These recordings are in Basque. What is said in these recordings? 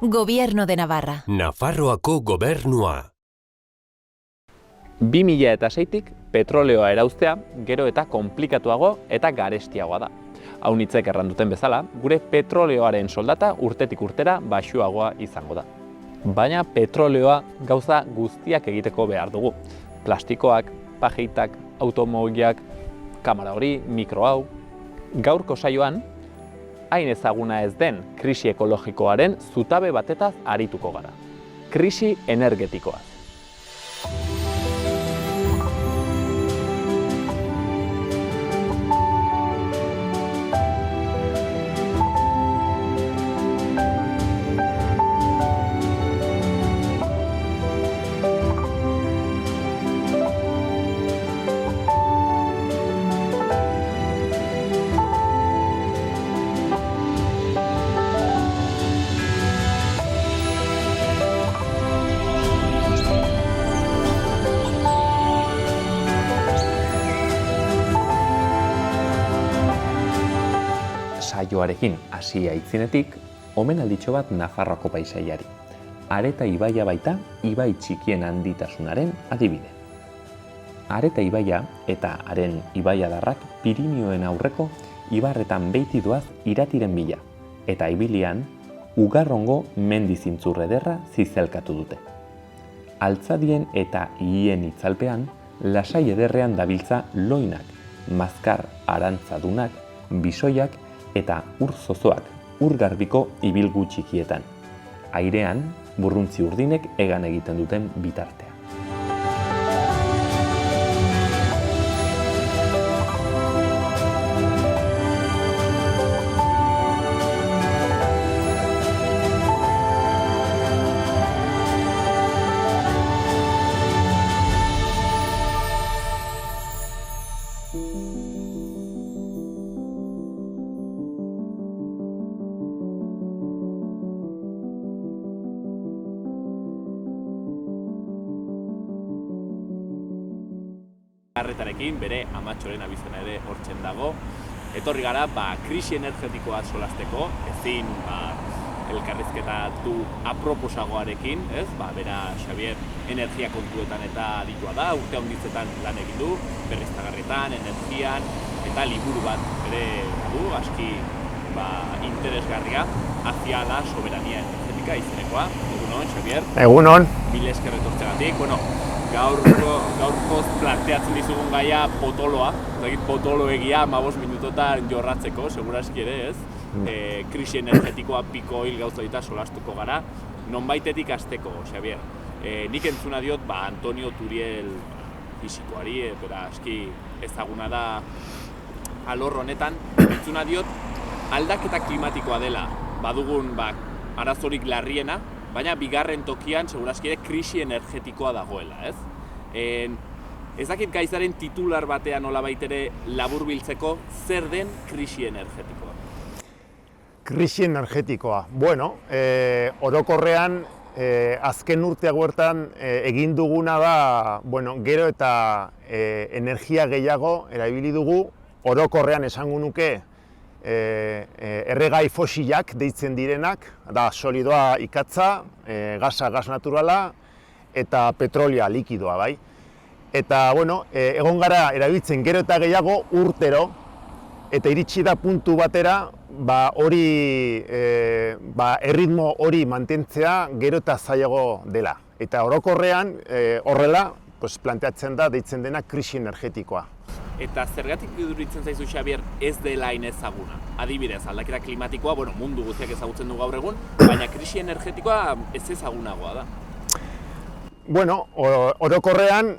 Gobierno de Navarra. Nafarroako gobernua. 2006tik petroleoa erauztea gero eta konplikatuago eta garestiagoa da. Aunitzek erranduten bezala, gure petroleoaren soldata urtetik urtera baxuagoa izango da. Baina petroleoa gauza guztiak egiteko behar dugu. Plastikoak, pajeitak, automobilak, kamera hori, mikro hau. Gaurko saioan, hain ezaguna ez den krisi ekologikoaren zutabe batetaz arituko gara. Krisi energetikoaz. Saioarekin hasi aitzinetik, omenalditxo bat Nafarroako paisaiari. Areta ibaia baita ibai txikien handitasunaren adibide. Areta ibaia eta haren ibaiadarrak Pirinioen aurreko ibarretan beiti doaz iratiren bila, eta ibilian Ugarrongo mendi zintzur ederra zizelkatu dute. Altzadien eta ihien itzalpean, lasai ederrean dabiltza loinak, mazkar arantzadunak, bisoiak eta ur zozoak, ur garbiko ibilgu txikietan. Airean, burruntzi urdinek egan egiten duten bitartea. Arretarekin, bere amatxoren abizena ere hortzen dago. Etorri gara, krisi energetikoa solasteko, ezin elkarrizketatu aproposagoarekin, ez? Bera Xabier energia kontuetan eta aditua da, urte handitzetan lan egin du, berriztagarrietan, energian, eta liburu bat ere du, aski interesgarria, hacia la soberanía energetika izenekoa. Egunon, Xabier? Egunon. Mila esker etortzegatik. Gaurkoz planteatzen dizugun gaia potoloa, potolo egia 15 minutotan jorratzeko, seguraski ere ez. Krisi energetikoa piko hil gauza dita solastuko gara, nonbaitetik hasteko, Xabier. Nik entzuna diot, Antonio Turiel fisikoari, bera aski ezaguna da alor honetan, entzuna diot, aldaketa klimatikoa dela, badugun arazorik larriena, baina bigarren tokian, seguraski ere, krisi energetikoa dagoela, ez? Ez dakit gaizaren titular batean nolabait ere laburbiltzeko, zer den krisi energetikoa? Krisi energetikoa. Bueno, orokorrean, azken urte hauetan egin duguna da, gero eta energia gehiago erabili dugu, orokorrean esango nuke, erregai fosilak deitzen direnak, da solidoa ikatza, gasa gas naturala eta petrolioa likidoa, bai. Eta, egon gara erabiltzen gero eta gehiago urtero, eta iritsi da puntu batera, erritmo hori mantentzea gero eta zailago dela. Eta orokorrean horrela planteatzen da deitzen dena krisi energetikoa. Eta zergatik iduritzen zaizu, Xabier, ez dela hain ezaguna? Adibidez, aldaketa klimatikoa, mundu guztiak ezagutzen du gaur egun, baina krisi energetikoa ez ezagunagoa da. Orokorrean,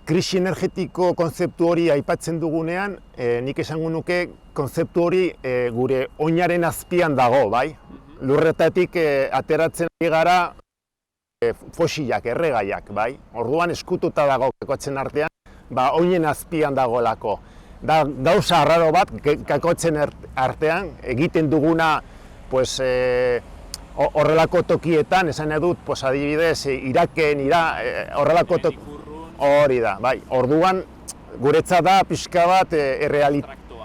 krisi energetiko kontzeptu hori aipatzen dugunean, nik esango nuke kontzeptu hori gure oinaren azpian dago, bai? Lurretatik ateratzen ari gara fosilak, erregaiak, bai? Orduan eskututa dago kakotzen artean, oinen azpian dagoelako. Da gauza arraro bat kakotzen artean, egiten duguna horrelako tokietan, esan edut, adibidez, Iraken, horrelako hori da, bai. Orduan, guretzat da pixka bat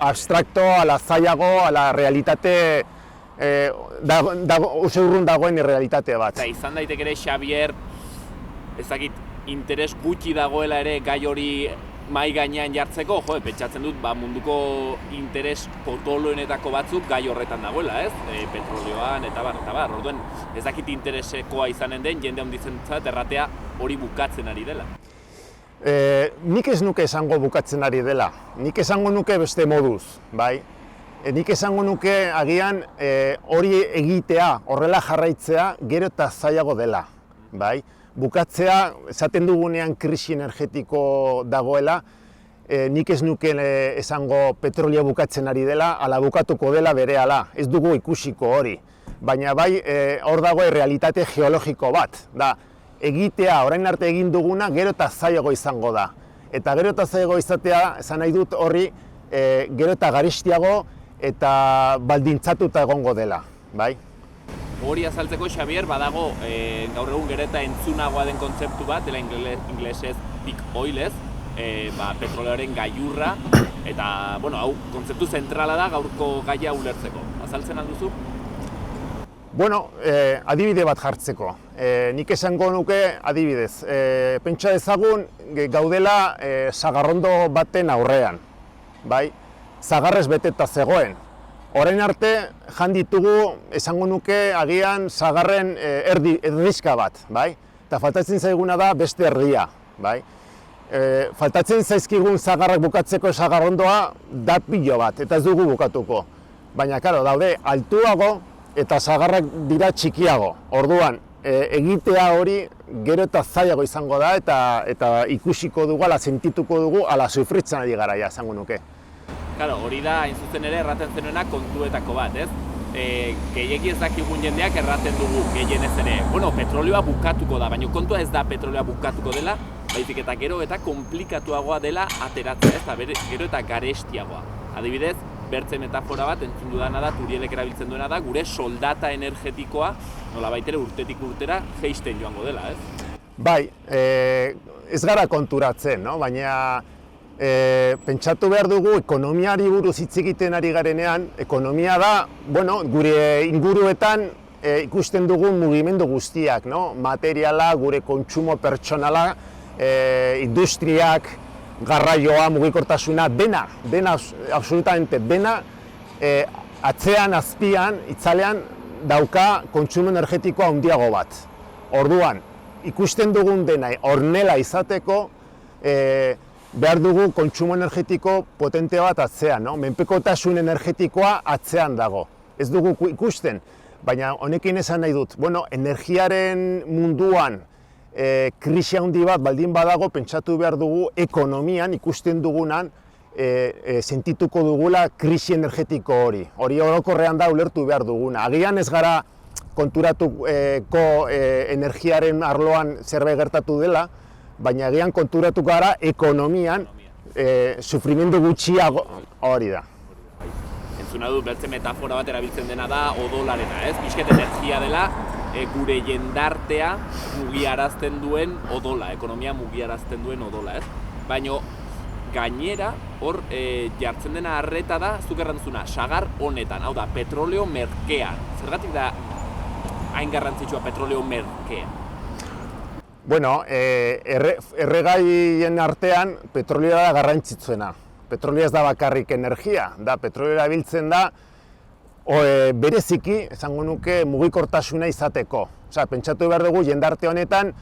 abstrakto, ala zailago, ala realitate oso urrun dagoen errealitate bat. Eta izan daiteke ere Xabier, ez dakit, interes gutxi dagoela ere gai hori mai gainean jartzeko, pentsatzen dut munduko interes potoloenetako batzuk gai horretan dagoela, ez? Petrolioan eta bar. Orduen ez dakit interesekoa izanen den jende handizentzat erratea hori bukatzen ari dela. Nik ez nuke esango bukatzen ari dela, nik esango nuke beste moduz, bai? Nik esango nuke agian hori egitea, horrela jarraitzea, gero eta zailago dela, bai? Bukatzea, esaten dugunean krisi energetiko dagoela, nik ez nuke esango petrolio bukatzen ari dela, ala bukatuko dela berehala, ez dugu ikusiko hori. Baina bai, hor dago realitate geologiko bat, da, egitea, orain arte egin duguna, gero eta zailago izango da. Eta gero eta zailago izatea, esan nahi dut horri, gero eta garestiago eta baldintzatuta egongo dela, bai? Hori azaltzeko, Xabier, badago gaur egun gero eta entzunagoa den kontzeptu bat, dela inglesez peak oilez, petroleoaren gailurra, eta, hau, kontzeptu zentrala da gaurko gaia ulertzeko. Azaltzen alduzu? Adibide bat jartzeko. Nik esango nuke adibidez. Pentsa dezagun gaudela sagarrondo baten aurrean, bai? Zagarrez beteta zegoen. Orain arte jan ditugu esango nuke agian sagarren erdizka bat, bai? Eta faltatzen zaiguna da beste erdia, bai? Faltatzen zaizkigun zagarrak bukatzeko sagarrondoa da pilo bat, eta ez dugu bukatuko. Baina, karo, daude altuago eta sagarrak dira txikiago. Orduan, egitea hori gero eta zailago izango da eta ikusiko dugu, ala sentituko dugu, ala sufritzen ari gara ja, esango nuke. Claro, hori da, hain zuzen ere, erraten zenuena kontuetako bat, ez? Gehiegi ez dakigun jendeak erraten dugu gehienez ere, petrolioa bukatuko da, baina kontua ez da petrolioa bukatuko dela, baizik eta gero eta komplikatuagoa dela ateratzea, ez? Gero eta garestiagoa. Adibidez, bertze metafora bat entzun dudana da, Turielek erabiltzen duena da, gure soldata energetikoa, nolabait ere urtetik urtera, jeisten joango dela, ez? Bai, ez gara konturatzen, no? Baina pentsatu behar dugu ekonomiari buruz hitz egiten ari garenean, ekonomia da, gure inguruetan ikusten dugun mugimendu guztiak, no? Materiala, gure kontsumo pertsonala, industriak, garraioa, mugikortasuna, dena, absolutamente dena, atzean, azpian, itzalean dauka kontsumo energetikoa handiago bat. Orduan, ikusten dugun dena hornela izateko, behar dugu kontsumo energetiko potente bat atzean, no? Menpekotasun energetikoa atzean dago. Ez dugu ikusten, baina honekin esan nahi dut, energiaren munduan krisi handi bat baldin badago, pentsatu behar dugu ekonomian ikusten dugunan sentituko dugula krisi energetiko hori. Hori orokorrean da ulertu behar duguna. Agian ez gara konturatuko energiaren arloan zerbait gertatu dela, baina agian konturatu gara ekonomian sufrimendu gutxiago hori da. Entzuna dut, bertze metafora bat erabiltzen dena da odolarena, ez? Pixket energia dela gure jendartea mugiarazten duen odola, ekonomia mugiarazten duen odola, ez? Baina gainera, hor jartzen dena arreta da, zuk errantzuna, sagar honetan, hau da, petroleo merkean. Zergatik da hain garrantzitsua petroleo merkea? Erregaien artean petrolioa da garrantzitsuena. Petrolioa ez da bakarrik energia, petrolioa erabiltzen da bereziki, esango nuke, mugikortasuna izateko. Pentsatu behar dugu, jendarte honetan,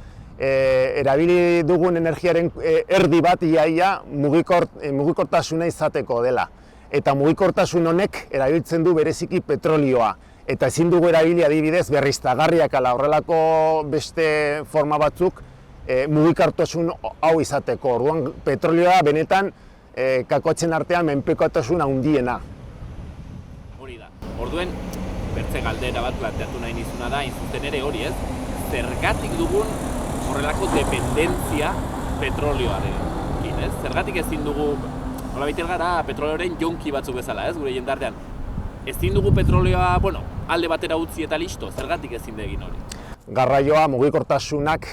erabili dugun energiaren erdi bat iaia mugikortasuna izateko dela. Eta mugikortasun honek erabiltzen du bereziki petrolioa. Eta ezin dugu erabili adibidez berriztagarriak ala horrelako beste forma batzuk mugikortasun hau izateko. Orduan petrolioa benetan kakotzen artean menpekotasun handiena. Hori da. Orduen, bertze galdera bat planteatu nahi nizuna da, zuzen ere hori, ez? Zergatik dugun horrelako dependentzia petrolioarekin, ez? Zergatik ezin dugu, nolabait gara petrolioaren jonki batzuk bezala, ez? Gure jendartean. Ezin dugu petrolioa, alde batera utzi eta listo, zergatik ezin da egin hori? Garraioa, mugikortasunak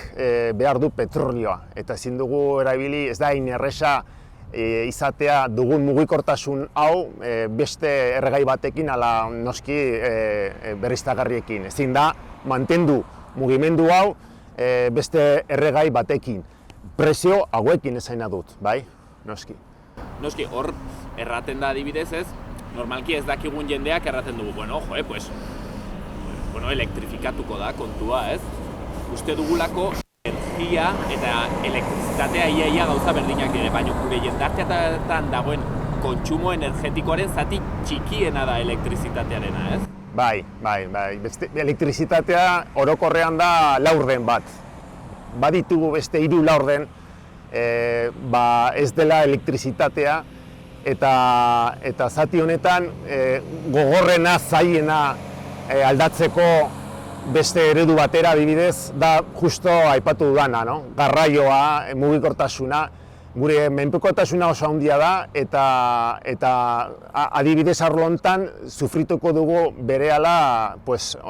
behar du petrolioa, eta ezin dugu erabili, ez da hain erresa izatea dugun mugikortasun hau beste erregai batekin ala noski berriztagarriekin. Ezin da mantendu mugimendu hau beste erregai batekin. Prezio hauekin esaina dut, bai? Noski. Noski, hor erraten da adibidez ez, normalki ez dakigun jendeak erraten dugu, elektrifikatuko da kontua, ez? Uste dugulako energia eta elektrizitatea ia gauza berdinak dire, baina gure jendarteetan dagoen kontsumo energetikoaren zati txikiena da elektrizitatearena, ez? Bai. Elektrizitatea orokorrean da laurden bat. Baditugu beste 3 laurden, ez dela elektrizitatea eta zati honetan gogorrena, zailena aldatzeko beste eredu batera adibidez da justo aipatu dudana, no? Garraioa, mugikortasuna, gure menpekotasuna oso handia da eta adibidez arlo hontan sufrituko dugu berehala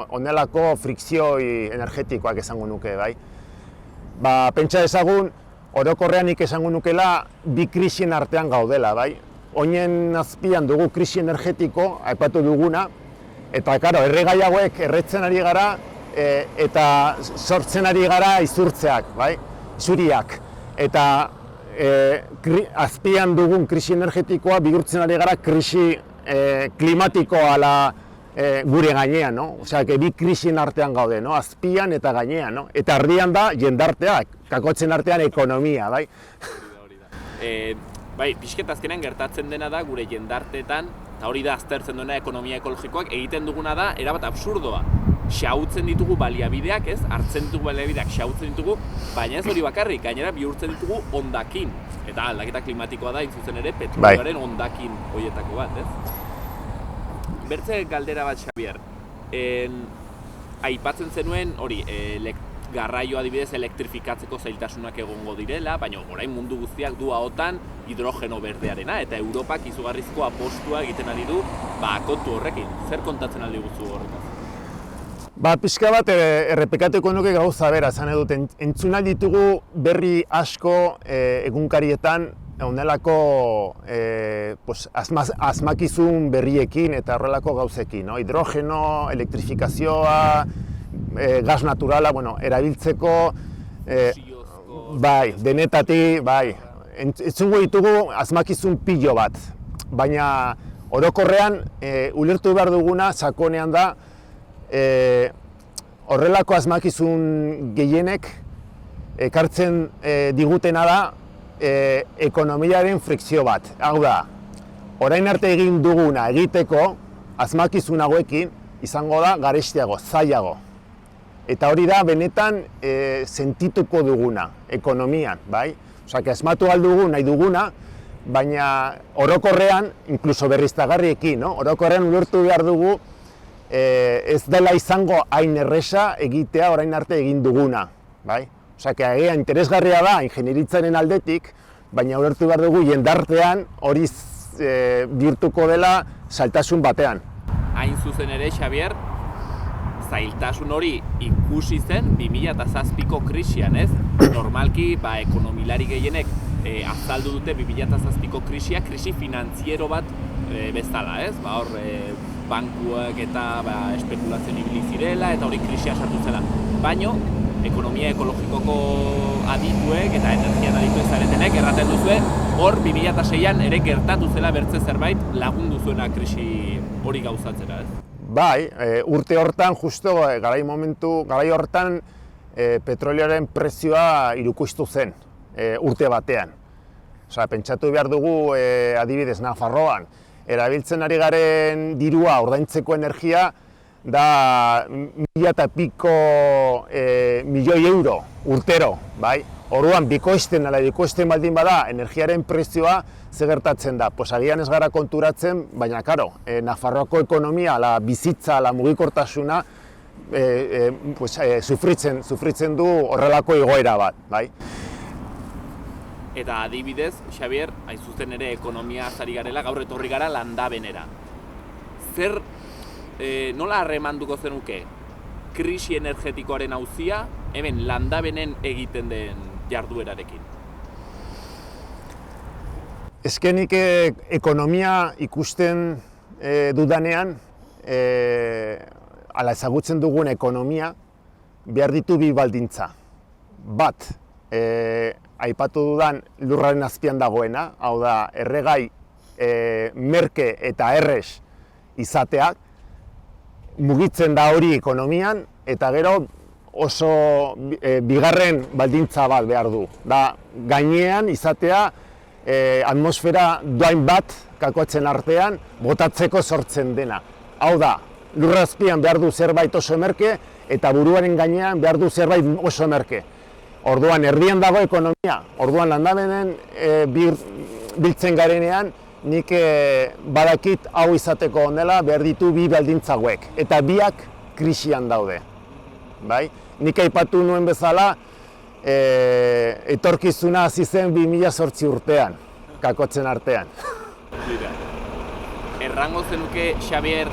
honelako frikzioi energetikoak esango nuke, bai. Pentsa dezagun, orokorrean nik esango nukela bi krisien artean gaudela, bai. Oinen azpian dugu krisi energetiko, aipatu duguna, eta erregai hauek erretzen ari gara eta sortzen ari gara izurtzeak, bai, izuriak. Eta azpian dugun krisi energetikoa bihurtzen ari gara krisi klimatikoa gure gainean, no? Osea, bi krisien artean gaude, no? Azpian eta gainean, no? Eta erdian da jendarteak, kakotzen artean ekonomia, bai? Bai, pixket azkenean gertatzen dena da gure jendarteetan, eta hori da aztertzen duena ekonomia ekologikoak, egiten duguna da erabat absurdoa. Xahutzen ditugu baliabideak, ez? Hartzen ditugu baliabideak, xahutzen ditugu, baina ez hori bakarrik, gainera bihurtzen ditugu hondakin. Eta aldaketa klimatikoa da, zuzen ere, petrolioaren hondakin horietako bat, ez? Bertze galdera bat, Xabier. Aipatzen zenuen, hori, garraio adibidez elektrifikatzeko zailtasunak egongo direla, baina orain mundu guztiak du ahotan hidrogeno berdearena, eta Europak izugarrizko apostua egiten ari du, kontu horrekin. Zer kontatzen aldi guztu horretaz? Pixka bat errepikatuko nuke gauza bera, esan edut, entzun ditugu berri asko egunkarietan honelako asmakizun berriekin eta horrelako gauzekin, no? Hidrogeno, elektrifikazioa, gas naturala, erabiltzeko, bai, denetatik, bai. Entzungo ditugu asmakizun pilo bat, baina orokorrean ulertu behar duguna sakonean da horrelako asmakizun gehienek ekartzen digutena da ekonomiaren frikzio bat. Hau da, orain arte egin duguna egiteko asmakizun hauekin izango da garestiago, zailago. Eta hori da benetan sentituko duguna ekonomian, bai? Osea, asmatu aldugu nahi duguna, baina orokorrean, inkluso berriztagarriekin, no? Orokorrean ulertu behar dugu ez dela izango hain erresa egitea orain arte egin duguna, bai? Osea, agian interesgarria da ingenieritzaren aldetik, baina ulertu behar dugu jendartean hori bihurtuko dela zailtasun batean. Hain zuzen ere, Xabier, zailtasun hori ikusi zen 2007ko krisian, ez? Normalki, ekonomilari gehienek azaldu dute 2007ko krisia, krisi finantziero bat bezala, ez? Hor, bankuak eta espekulazioan ibili zirela eta hori krisia sartu zela. Baina, ekonomia ekologikoko adituek eta energian adituek zaretenek erraten duzue, hor 2006an ere gertatu zela bertze zerbait lagundu zuena krisi hori gauzatzera, ez? Bai, urte hortan, justo garai hortan petrolioaren prezioa irukoiztu zen urte batean. Osea, pentsatu behar dugu adibidez Nafarroan, erabiltzen ari garen dirua ordaintzeko energia da 1000 eta piko milioi euro urtero, bai? Orduan, bikoizten baldin bada energiaren prezioa ze gertatzen da. Agian ez gara konturatzen, baina karo, Nafarroako ekonomia, bizitza, mugikortasuna sufritzen du horrelako igoera bat, bai? Eta adibidez, Xabier, hain zuzen ere ekonomia ari garela, gaur etorri gara landabenera. Zer, nola harremanduko zenuke krisi energetikoaren auzia, hemen landabenen egiten den jarduerarekin? Ezkenik ekonomia ikusten dudanean, ala ezagutzen dugun ekonomia, behar ditu bi baldintza. Bat, aipatu dudan lurraren azpian dagoena, hau da, erregai merke eta errez izateak, mugitzen da hori ekonomian, eta gero oso bigarren baldintza bat behar du. Da, gainean izatea atmosfera doain bat kakoatzen artean botatzeko sortzen dena. Hau da, lurra azpian behar du zerbait oso merke, eta buruaren gainean behar du zerbait oso merke. Orduan, erdian dago ekonomia, orduan landabenen biltzen garenean, nik badakit hau izateko ondela behar ditu bi baldintza hauek, eta biak krisian daude. Bai? Nik aipatu nuen bezala, etorkizuna hasi zen 2008 urtean, kakotzen artean. Dira. Errango zenuke, Xabier,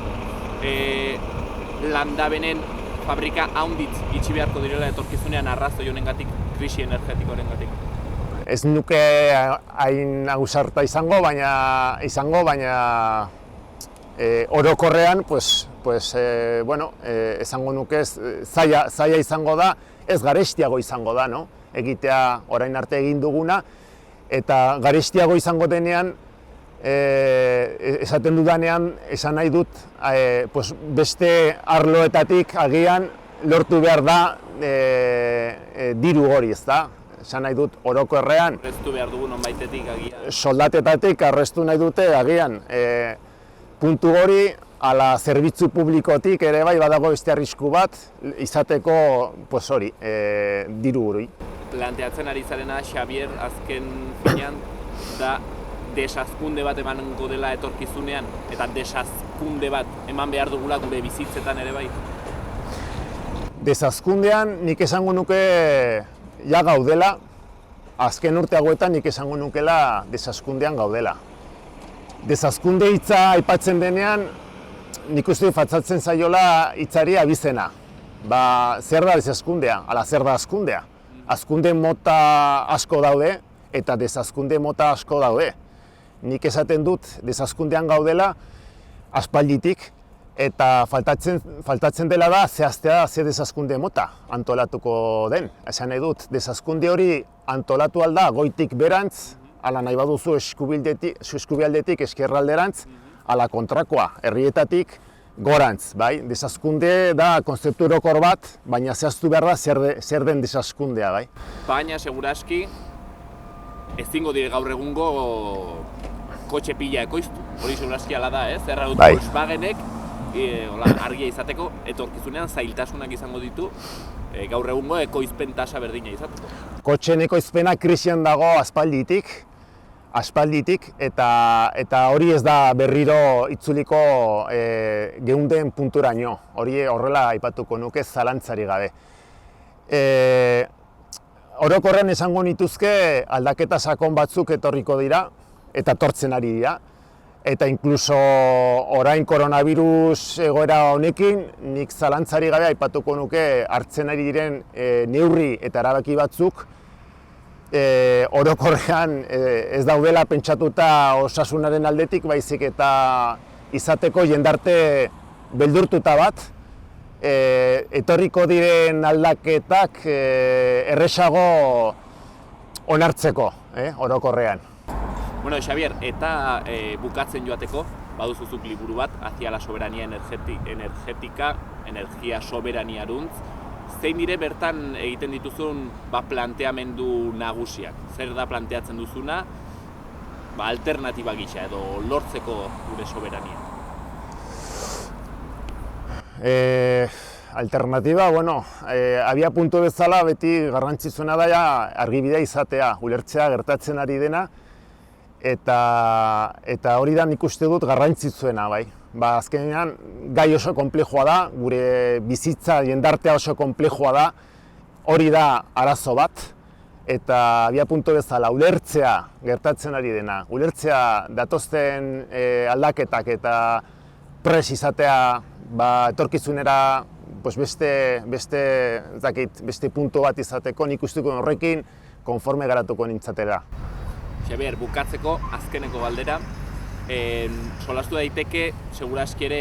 landabenen fabrika handitz itxi beharko direla etorkizunean arrazoi honengatik, krisi energetikoarengatik? Ez nuke hain ausarta izango, baina orokorrean, esango nuke zaila izango da, ez garestiago izango da, no? Egitea orain arte egin duguna, eta garestiago izango denean, esaten dudanean, esan nahi dut, beste arloetatik agian lortu behar da diru hori, ezta? Esan nahi dut orokorrean. Arrestu behar dugu nonbaitetik agian. Soldatetatik arrestu nahi dute agian. Puntu hori, ala zerbitzu publikotik ere bai badago beste arrisku bat izateko hori, diru hori. Planteatzen ari zarena, Xabier, azken finean, da desazkunde bat emango dela etorkizunean, eta desazkunde bat eman behar dugula gure bizitzetan ere bai? Desazkundean nik esango nuke ja gaudela, azken urte hauetan nik esango nukela desazkundean gaudela. Desazkunde hitza aipatzen denean, nik uste fatzatzen zaiola hitzari abizena. Zer da desazkundea, ala zer da azkundea. Azkunde mota asko daude eta desazkunde mota asko daude. Nik esaten dut desazkundean gaudela aspalditik eta faltatzen dela da zehaztea ze desazkunde mota antolatuko den. Esan nahi dut, desazkunde hori antolatu alda goitik berantz, ala nahi baduzu eskubialdetik eskerralderantz, ala kontrakoa, herrietatik gorantz, bai? Desazkunde da konzeptu orokor bat, baina zehaztu behar da zer den desazkundea, bai? Baina, seguraski, ezingo dire gaur egungo kotxe pila ekoiztu. Hori seguraski ala da, ez? Erra dut Volkswagenek, argia izateko, etorkizunean zailtasunak izango ditu, gaur egungo ekoizpen tasa berdina izateko. Kotxeen ekoizpena krisian dago aspalditik, eta hori ez da berriro itzuliko geunden punturaino. Hori horrela aipatuko nuke zalantzari gabe. Orokorren esango nituzke aldaketa sakon batzuk etorriko dira, eta etortzen ari dira. Eta inkluso orain koronavirus egoera honekin, nik zalantzari gabe aipatuko nuke hartzen ari diren neurri eta erabaki batzuk orokorrean ez daudela pentsatuta osasunaren aldetik, baizik eta izateko jendarte beldurtuta bat, etorriko diren aldaketak erresago onartzeko, orokorrean. Bueno, Xabier, eta bukatzen joateko, baduzuzuk liburu bat, Hacia la soberanía energética, energia soberaniaruntz. Zein dire bertan egiten dituzun planteamendu nagusiak? Zer da planteatzen duzuna alternatiba gisa edo lortzeko gure soberania? Alternatiba, abia puntu bezala beti garrantzitsuena da argibidea izatea, ulertzea gertatzen ari dena, eta hori da nik uste dut garrantzitsuena, bai. Azkenean gai oso konplexua da, gure bizitza jendartea oso konplexua da, hori da arazo bat, eta abia puntu bezala ulertzea gertatzen ari dena, ulertzea datozten aldaketak eta pres izatea etorkizunera beste puntu bat izateko, nik uste horrekin konforme garatuko nintzatera. Xabier, bukatzeko azkeneko galdera, solastu daiteke, seguraski ere,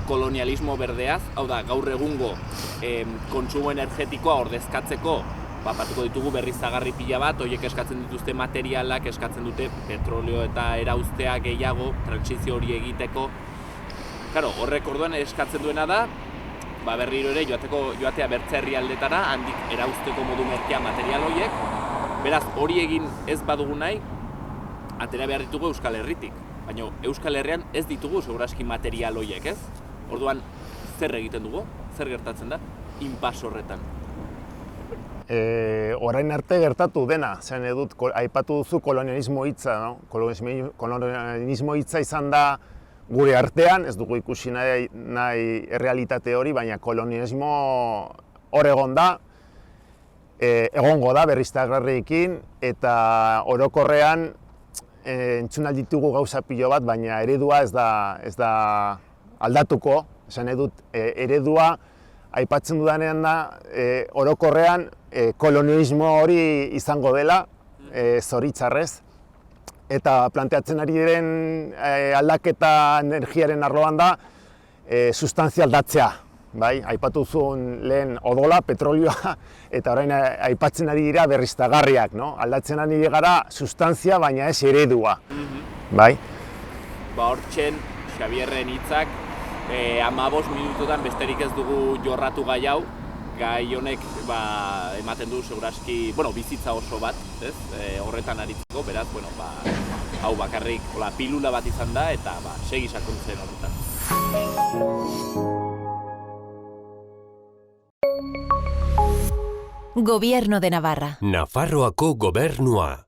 kolonialismo berdeaz, hau da, gaur egungo kontsumo energetikoa ordezkatzeko, batuko ditugu berriztagarri pila bat, horiek eskatzen dituzte materialak, eskatzen dute petrolio eta erauztea gehiago, trantsizio hori egiteko. Claro, horrek orduan eskatzen duena da, berriro ere joatea bertze herrialdetara, handik erauzteko modu merkea material horiek. Beraz, hori egin ez badugu nahi, atera behar ditugu Euskal Herritik. Baina Euskal Herrian ez ditugu seguraski material horiek, ez? Orduan, zer egiten dugu? Zer gertatzen da? Inpas horretan. Orain arte gertatu dena, zen edut, aipatu duzu kolonialismo hitza, no? Kolonialismo hitza izan da gure artean, ez dugu ikusi nahi errealitate hori, baina kolonialismo hor egon da, egongo da berriztagarriekin, eta orokorrean entzun ditugu gauza pilo bat, baina eredua ez da aldatuko, esan edut, eredua aipatzen dudanean da, orokorrean kolonialismo hori izango dela, zoritzarrez, eta planteatzen ari diren aldaketa energiaren arloan da, sustantzia aldatzea. Bai, aipatu zuen lehen odola, petrolioa, eta orain aipatzen ari dira berriztagarriak, no? Aldatzen ari gara sustantzia, baina ez eredua. Bai? Hortxen, Xabierren hitzak, 15 minututan besterik ez dugu jorratu gai hau, gai honek ematen du seguraski, bizitza oso bat, ez? Horretan aritzeko, beraz, hau bakarrik pilula bat izan da, eta segi sakontzen horretan. Gobierno de Navarra. Nafarroako gobernua.